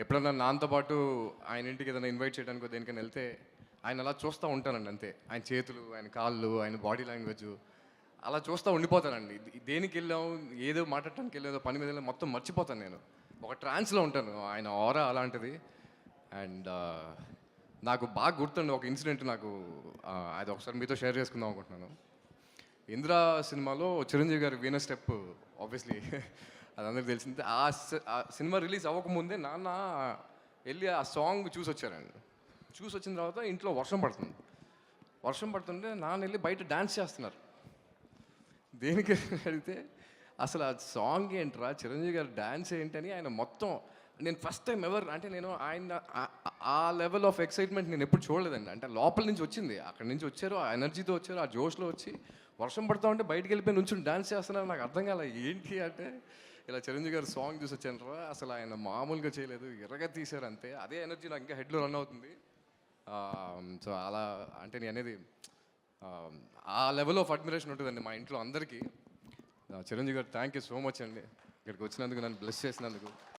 ఎప్పుడన్నా నాన్నతో పాటు ఆయన ఇంటికి ఏదైనా ఇన్వైట్ చేయడానికి దేనికైనా వెళ్తే ఆయన అలా చూస్తూ ఉంటానండి అంతే. ఆయన చేతులు, ఆయన కాళ్ళు, ఆయన బాడీ లాంగ్వేజ్ అలా చూస్తూ ఉండిపోతానండి. దేనికి వెళ్ళాం, ఏదో మాట్లాడటానికి వెళ్ళాం, ఏదో పని మీద వెళ్ళాం, మొత్తం మర్చిపోతాను నేను. ఒక ట్రాన్స్లో ఉంటాను. ఆయన ఆరా అలాంటిది. అండ్ నాకు బాగా గుర్తుండి ఒక ఇన్సిడెంట్ నాకు అది ఒకసారి మీతో షేర్ చేసుకుందాం అనుకుంటున్నాను. ఇందిరా సినిమాలో చిరంజీవి గారి వీణ స్టెప్ ఆబ్వియస్లీ అది అందరికి తెలిసింది. ఆ సినిమా రిలీజ్ అవ్వకముందే నాన్న వెళ్ళి ఆ సాంగ్ చూసి వచ్చారండి. చూసి వచ్చిన తర్వాత ఇంట్లో వర్షం పడుతుంది. వర్షం పడుతుంటే నాన్న వెళ్ళి బయట డ్యాన్స్ చేస్తున్నారు. దేనికి అడిగితే అసలు ఆ సాంగ్ ఏంట్రా, చిరంజీవి గారి డ్యాన్స్ ఏంటని ఆయన మొత్తం, నేను ఫస్ట్ టైం ఎవర్ అంటే నేను ఆయన ఆ లెవెల్ ఆఫ్ ఎక్సైట్మెంట్ నేను ఎప్పుడు చూడలేదండి. అంటే లోపల నుంచి వచ్చింది, అక్కడి నుంచి వచ్చారు, ఆ ఎనర్జీతో వచ్చారు, ఆ జోష్లో వచ్చి వర్షం పడతా ఉంటే బయటికి వెళ్ళిపోయి నుంచి డాన్స్ చేస్తున్నారు. నాకు అర్థం కాలే ఏంటి అంటే, ఇలా చిరంజీవి గారు సాంగ్ చూసి వచ్చాను రా, అసలు ఆయన మామూలుగా చేయలేదు, ఎర్రగా తీశారు అంతే. అదే ఎనర్జీ నాకు ఇంకా హెడ్లో రన్ అవుతుంది. సో అలా అంటే నేను అనేది ఆ లెవెల్ ఆఫ్ అడ్మిరేషన్ ఉంటుందండి మా ఇంట్లో అందరికీ. చిరంజీవి గారు థ్యాంక్ యూ సో మచ్ అండి, ఇక్కడికి వచ్చినందుకు, నన్ను బ్లెస్ చేసినందుకు.